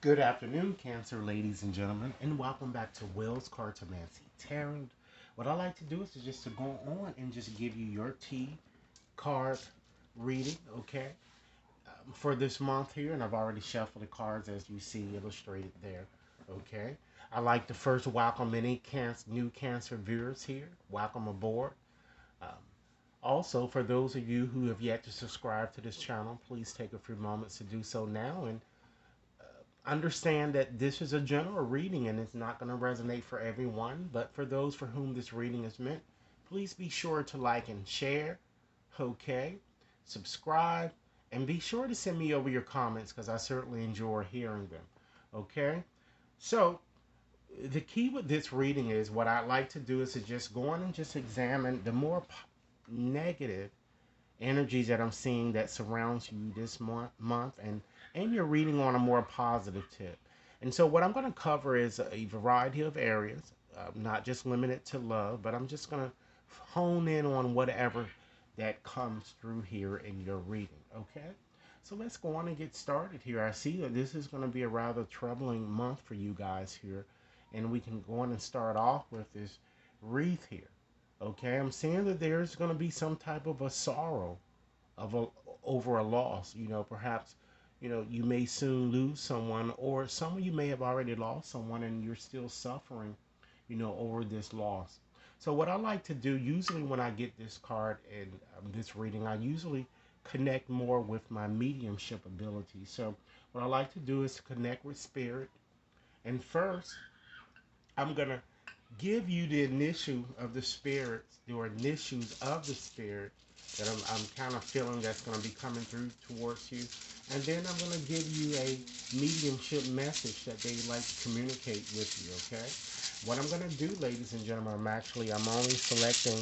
Good afternoon, Cancer ladies and gentlemen, and welcome back to Will's Cartomancy Tarot. What I like to do is just to go on and just give you your card reading, okay, for this month here, and I've already shuffled the cards as you see illustrated there, okay. I like to first welcome any new Cancer viewers here. Welcome aboard. Um, Also, for those of you who have yet to subscribe to this channel, please take a few moments to do so now and understand that this is a general reading and it's not going to resonate for everyone, but for those for whom this reading is meant, please be sure to like and share, okay, subscribe, and be sure to send me over your comments because I certainly enjoy hearing them, okay. So the key with this reading is what I like to do is to just go on and just examine the more negative energies that I'm seeing that surrounds you this month, and you're reading on a more positive tip. And so what I'm going to cover is a variety of areas, not just limited to love, but I'm just going to hone in on whatever that comes through here in your reading, okay? So let's go on and get started here. I see that this is going to be a rather troubling month for you guys here, and we can go on and start off with this wreath here. Okay, I'm seeing that there's going to be some type of a sorrow of over a loss. Perhaps, you may soon lose someone, or some of you may have already lost someone and you're still suffering, over this loss. So what I like to do, usually when I get this card and this reading, I usually connect more with my mediumship ability. So what I like to do is connect with spirit. And first, I'm going to give you the initial of the spirits, or initials of the spirit that I'm kind of feeling that's going to be coming through towards you. And then I'm going to give you a mediumship message that they like to communicate with you, okay? What I'm going to do, ladies and gentlemen, I'm only selecting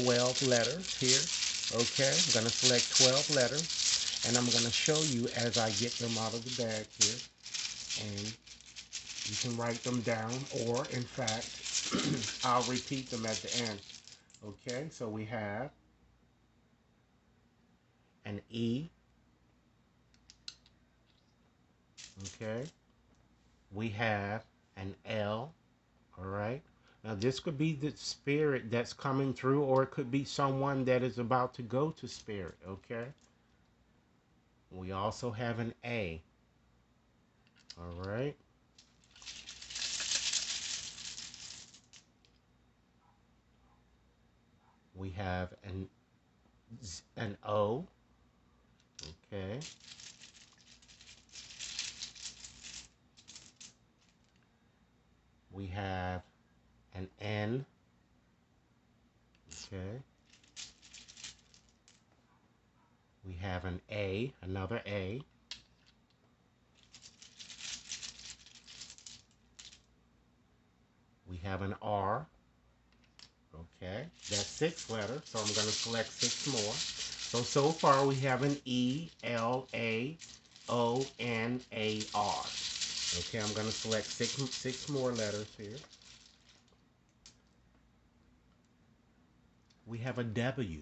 12 letters here, okay? I'm going to select 12 letters, and I'm going to show you as I get them out of the bag here. And you can write them down, or in fact, I'll repeat them at the end. Okay, so we have an E. Okay, we have an L. All right. Now this could be the spirit that's coming through, or it could be someone that is about to go to spirit. Okay. We also have an A. All right. We have an O. Okay. We have an N. Okay. We have an A, another A. We have an R. Okay, that's 6 letters, so I'm going to select 6 more. So far we have an E, L, A, O, N, A, R. Okay, I'm going to select six more letters here. We have a W.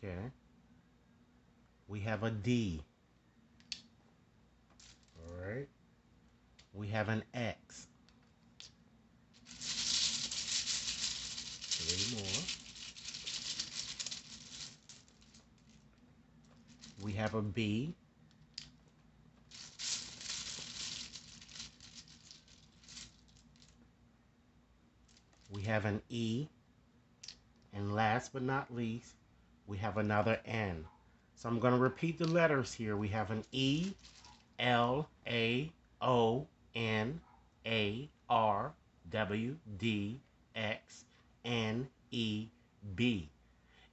Okay. We have a D. All right. We have an X. 3 more. We have a B. We have an E. And last but not least, we have another N. So I'm going to repeat the letters here. We have an E, L, A, O, N, A, R, W, D, X, N, E, B.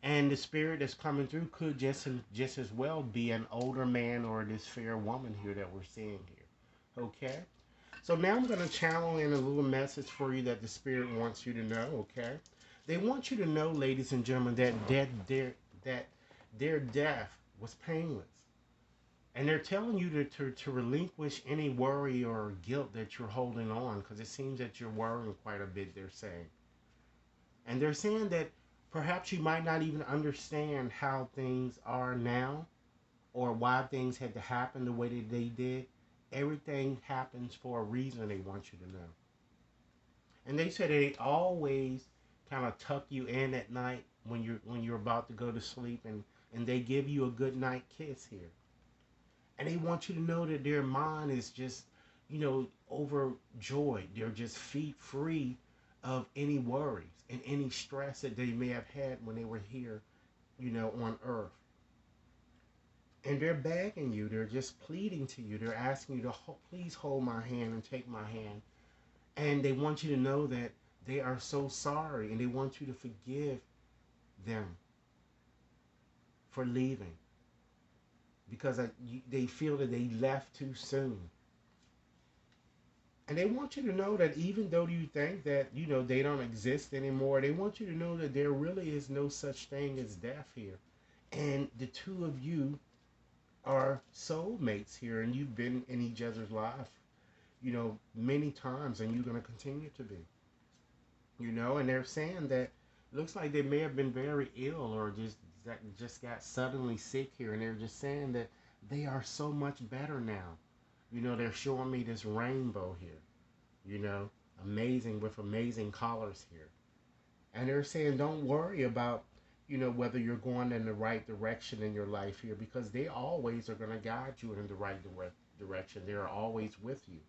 And the spirit that's coming through could just as well be an older man or this fair woman here that we're seeing here. Okay? So now I'm going to channel in a little message for you that the spirit wants you to know, okay? They want you to know, ladies and gentlemen, that their death was painless. And they're telling you to relinquish any worry or guilt that you're holding on, because it seems that you're worrying quite a bit, they're saying. And they're saying that perhaps you might not even understand how things are now, or why things had to happen the way that they did Everything happens for a reason, they want you to know. And they say they always kind of tuck you in at night when you're about to go to sleep, and they give you a good night kiss here. And they want you to know that their mind is just, overjoyed. They're just feet free of any worries and any stress that they may have had when they were here, on earth. And they're begging you, they're just pleading to you, they're asking you to please hold my hand and take my hand. And they want you to know that they are so sorry, and they want you to forgive them for leaving because they feel that they left too soon. And they want you to know that even though you think that, they don't exist anymore, they want you to know that there really is no such thing as death here. And the two of you are soulmates here, and you've been in each other's life, many times, and you're going to continue to be. And they're saying that looks like they may have been very ill or just got suddenly sick here, and they're just saying that they are so much better now. They're showing me this rainbow here, amazing with amazing colors here. And they're saying don't worry about, whether you're going in the right direction in your life here, because they always are going to guide you in the right direction. They're always with you.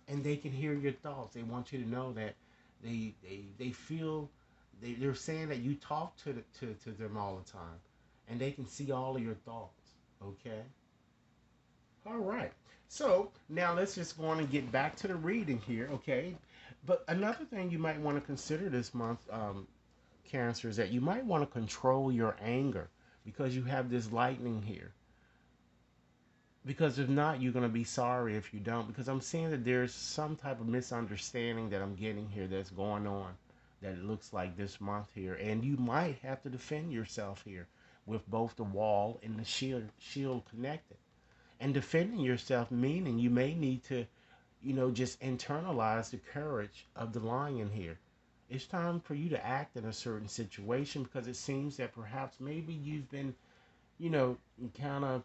And they can hear your thoughts. They want you to know that they feel, they're saying that you talk to them all the time. And they can see all of your thoughts. Okay? All right. So now let's just go on and get back to the reading here, okay? But another thing you might want to consider this month, Cancer, is that you might want to control your anger because you have this lightning here. Because if not, you're going to be sorry if you don't. Because I'm seeing that there's some type of misunderstanding that I'm getting here that's going on, that it looks like this month here. And you might have to defend yourself here with both the wall and the shield connected. And defending yourself meaning you may need to, just internalize the courage of the lion here. It's time for you to act in a certain situation because it seems that perhaps maybe you've been, kind of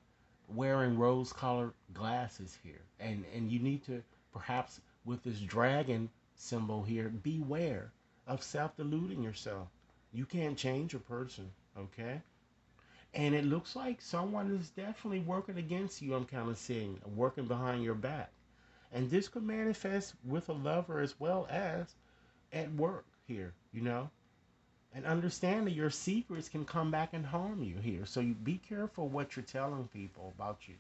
wearing rose-colored glasses here. And you need to perhaps with this dragon symbol here, beware of self-deluding yourself. You can't change a person, okay? And it looks like someone is definitely working against you, I'm kind of seeing, working behind your back. And this could manifest with a lover as well as at work here, And understand that your secrets can come back and harm you here. So you be careful what you're telling people about you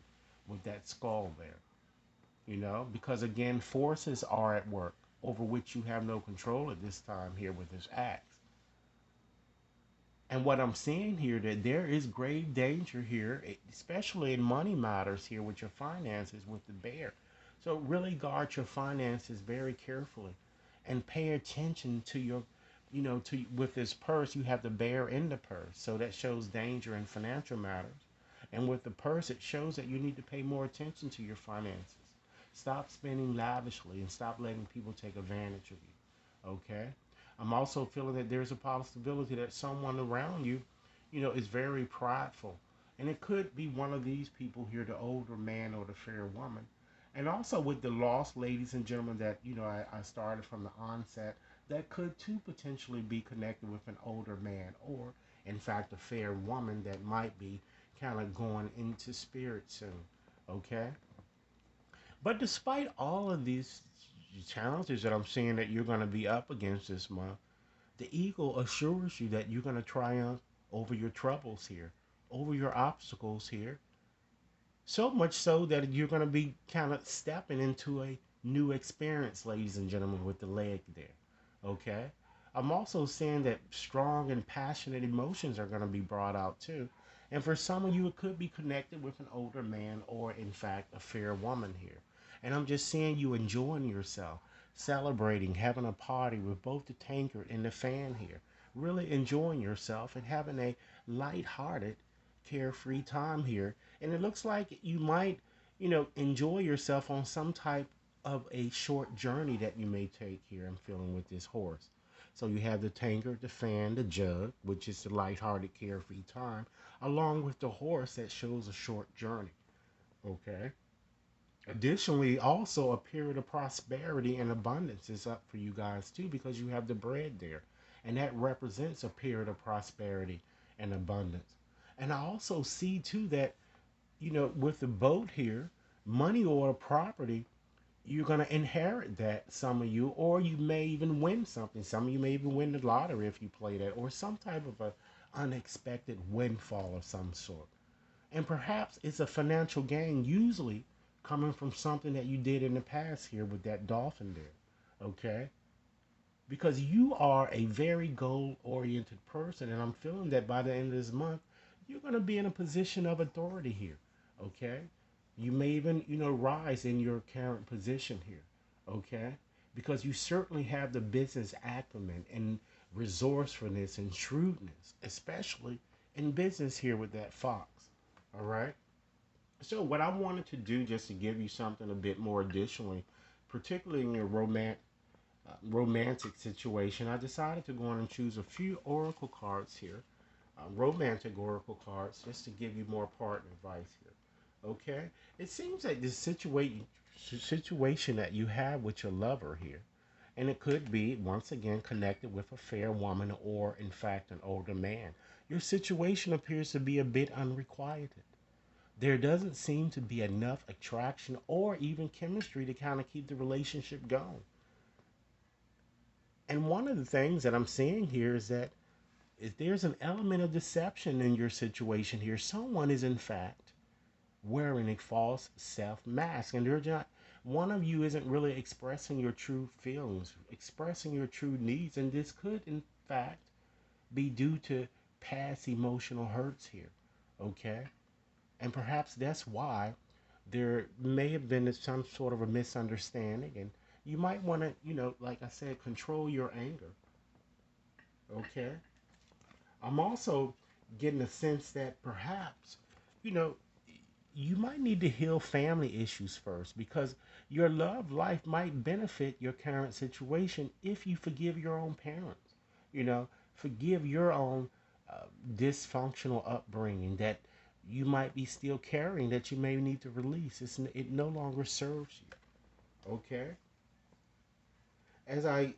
with that skull there, Because again, forces are at work over which you have no control at this time here with this axe. And what I'm seeing here, that there is grave danger here, especially in money matters here with your finances with the bear. So really guard your finances very carefully and pay attention to your, with this purse, you have the bear in the purse. So that shows danger in financial matters. And with the purse, it shows that you need to pay more attention to your finances. Stop spending lavishly and stop letting people take advantage of you. Okay? I'm also feeling that there's a possibility that someone around you, is very prideful. And it could be one of these people here, the older man or the fair woman. And also with the lost ladies and gentlemen that, I started from the onset, that could too potentially be connected with an older man or, in fact, a fair woman that might be kind of going into spirit soon. Okay? But despite all of these challenges that I'm seeing that you're going to be up against this month, the eagle assures you that you're going to triumph over your troubles here, over your obstacles here. So much so that you're going to be kind of stepping into a new experience, ladies and gentlemen, with the leg there. Okay? I'm also saying that strong and passionate emotions are going to be brought out too. And for some of you, it could be connected with an older man or, in fact, a fair woman here. And I'm just seeing you enjoying yourself, celebrating, having a party with both the tankard and the fan here. Really enjoying yourself and having a light-hearted, carefree time here. And it looks like you might, enjoy yourself on some type of a short journey that you may take here. I'm feeling with this horse. So you have the tankard, the fan, the jug, which is the light-hearted, carefree time, along with the horse that shows a short journey. Okay? Additionally, also a period of prosperity and abundance is up for you guys too because you have the bread there. And that represents a period of prosperity and abundance. And I also see too that, with the boat here, money or property, you're going to inherit that, some of you, or you may even win something. Some of you may even win the lottery if you play that, or some type of a unexpected windfall of some sort. And perhaps it's a financial gain, usually coming from something that you did in the past here with that dolphin there. Okay? Because you are a very goal oriented person, and I'm feeling that by the end of this month, you're going to be in a position of authority here. Okay? You may even, rise in your current position here. Okay? Because you certainly have the business acumen and resourcefulness and shrewdness, especially in business here with that fox. All right. So, what I wanted to do, just to give you something a bit more additionally, particularly in your romantic situation, I decided to go on and choose a few oracle cards here, romantic oracle cards, just to give you more partner advice here. Okay? It seems like this situation that you have with your lover here, and it could be, once again, connected with a fair woman or, in fact, an older man. Your situation appears to be a bit unrequited. There doesn't seem to be enough attraction or even chemistry to kind of keep the relationship going. And one of the things that I'm seeing here is that there's an element of deception in your situation here. Someone is, in fact, wearing a false self mask, and they're not. One of you isn't really expressing your true feelings, expressing your true needs, and this could, in fact, be due to past emotional hurts here. Okay? And perhaps that's why there may have been some sort of a misunderstanding. And you might want to, like I said, control your anger. Okay. I'm also getting a sense that perhaps, you know, you might need to heal family issues first because your love life might benefit your current situation if you forgive your own parents. Forgive your own dysfunctional upbringing that you might be still carrying that you may need to release. It no longer serves you. Okay? As I,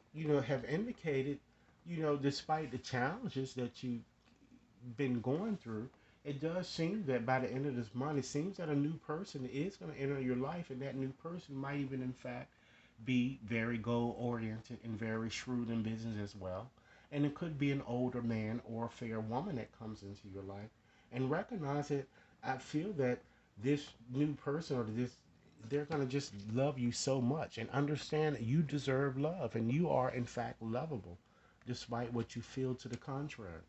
have indicated, despite the challenges that you've been going through, it does seem that by the end of this month, it seems that a new person is going to enter your life, and that new person might even, in fact, be very goal oriented and very shrewd in business as well. And it could be an older man or a fair woman that comes into your life. And recognize it. I feel that this new person or this they're going to just love you so much and understand that you deserve love and you are in fact lovable despite what you feel to the contrary,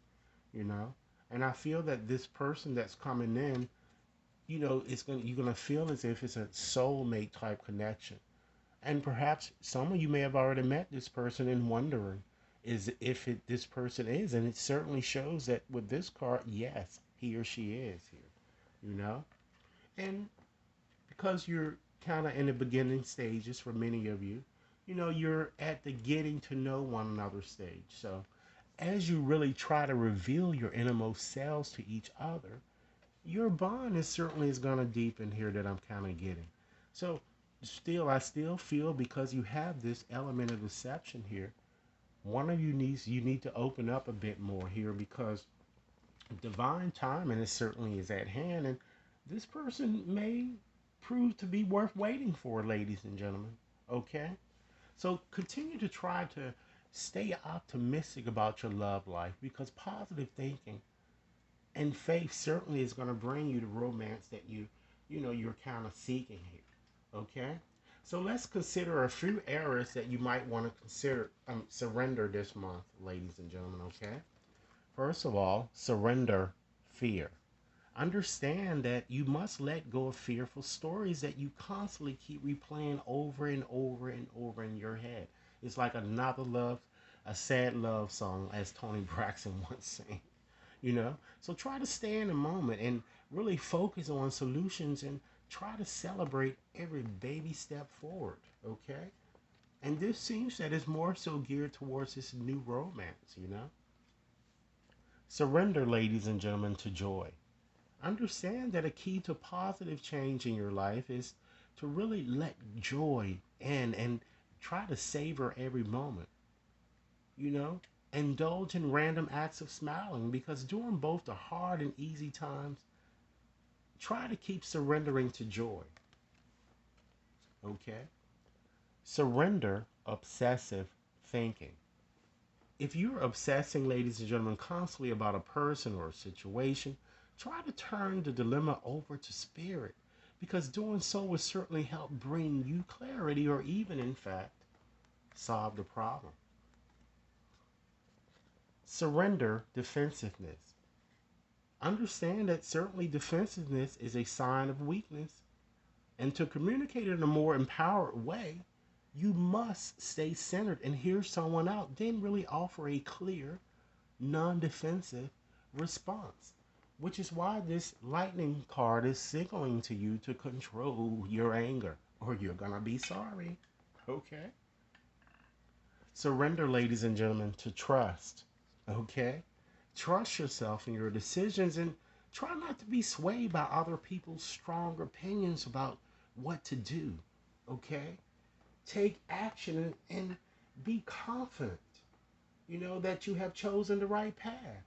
you know? And I feel that this person that's coming in, you're gonna feel as if it's a soulmate type connection. And perhaps some of you may have already met this person and wondering is if this person is, and it certainly shows that with this card, yes, he or she is here, you know? And because you're kind of in the beginning stages for many of you, you're at the getting to know one another stage. So as you really try to reveal your innermost selves to each other, your bond is going to deepen here that I'm kind of getting. So I still feel because you have this element of deception here, one of you need to open up a bit more here because divine timing is at hand, and this person may prove to be worth waiting for, ladies and gentlemen. Okay? So continue to try to stay optimistic about your love life because positive thinking and faith certainly is going to bring you the romance that you're kind of seeking here. Okay? So let's consider a few areas that you might want to consider surrender this month, ladies and gentlemen. Okay? First of all, surrender fear. Understand that you must let go of fearful stories that you constantly keep replaying over and over and over in your head. It's like a sad love song, as Tony Braxton once sang. So try to stay in the moment and really focus on solutions and try to celebrate every baby step forward. Okay, and this seems that is more so geared towards this new romance. Surrender, ladies and gentlemen, to joy. Understand that a key to positive change in your life is to really let joy in and try to savor every moment, you know? Indulge in random acts of smiling because during both the hard and easy times, try to keep surrendering to joy, okay? Surrender obsessive thinking. If you're obsessing, ladies and gentlemen, constantly about a person or a situation, try to turn the dilemma over to spirit because doing so will certainly help bring you clarity or even, in fact, solve the problem. Surrender defensiveness. Understand that certainly defensiveness is a sign of weakness, and to communicate in a more empowered way, you must stay centered and hear someone out, then really offer a clear, non defensive response. Which is why this lightning card is signaling to you to control your anger, or you're gonna be sorry. Okay? Surrender, ladies and gentlemen, to trust. Okay? Trust yourself in your decisions and try not to be swayed by other people's strong opinions about what to do. Okay? Take action and be confident, that you have chosen the right path.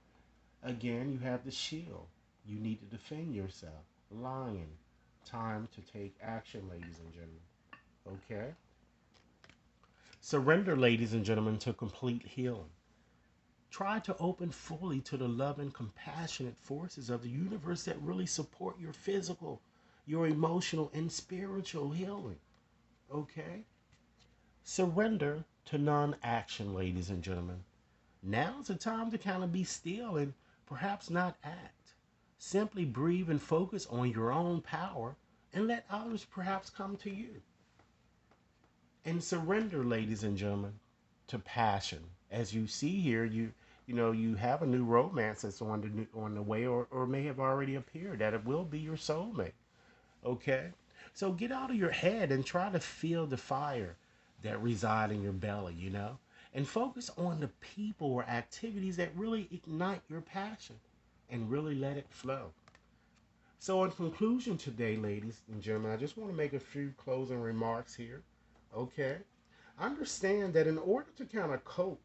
Again, you have the shield. You need to defend yourself. Lion. Time to take action, ladies and gentlemen. Okay? Surrender, ladies and gentlemen, to complete healing. Try to open fully to the love and compassionate forces of the universe that really support your physical, your emotional, and spiritual healing. Okay? Surrender to non action, ladies and gentlemen. Now's the time to kind of be still and perhaps not act. Simply breathe and focus on your own power and let others perhaps come to you. And surrender, ladies and gentlemen, to passion. As you see here, you have a new romance that's on the way or may have already appeared that it will be your soulmate. Okay? So get out of your head and try to feel the fire that reside in your belly. And focus on the people or activities that really ignite your passion and really let it flow. So in conclusion today, ladies and gentlemen, I just want to make a few closing remarks here. Okay? Understand that in order to kind of cope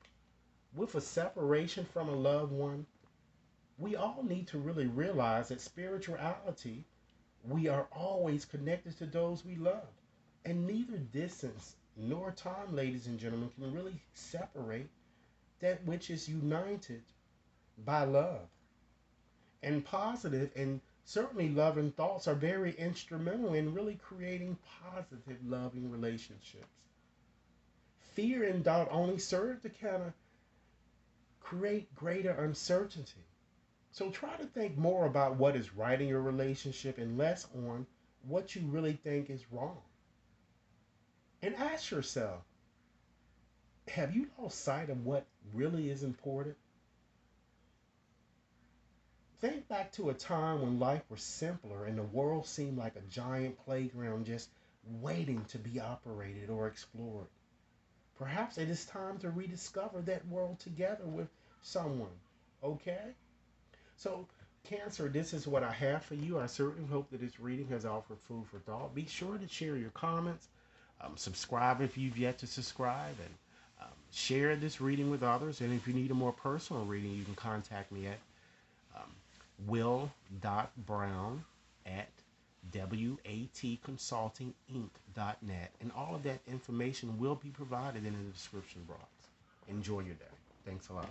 with a separation from a loved one, we all need to really realize that spirituality, we are always connected to those we love. And neither distance nor time, ladies and gentlemen, can really separate that which is united by love. And positive and certainly loving thoughts are very instrumental in really creating positive, loving relationships. Fear and doubt only serve to kind of create greater uncertainty. So try to think more about what is right in your relationship and less on what you really think is wrong. And ask yourself, have you lost sight of what really is important? Think back to a time when life was simpler and the world seemed like a giant playground just waiting to be operated or explored. Perhaps it is time to rediscover that world together with someone. Okay? So, Cancer, this is what I have for you. I certainly hope that this reading has offered food for thought. Be sure to share your comments. Subscribe if you've yet to subscribe. And share this reading with others. And if you need a more personal reading, you can contact me at will.brown at watconsultinginc.net. And all of that information will be provided in the description box. Enjoy your day. Thanks a lot.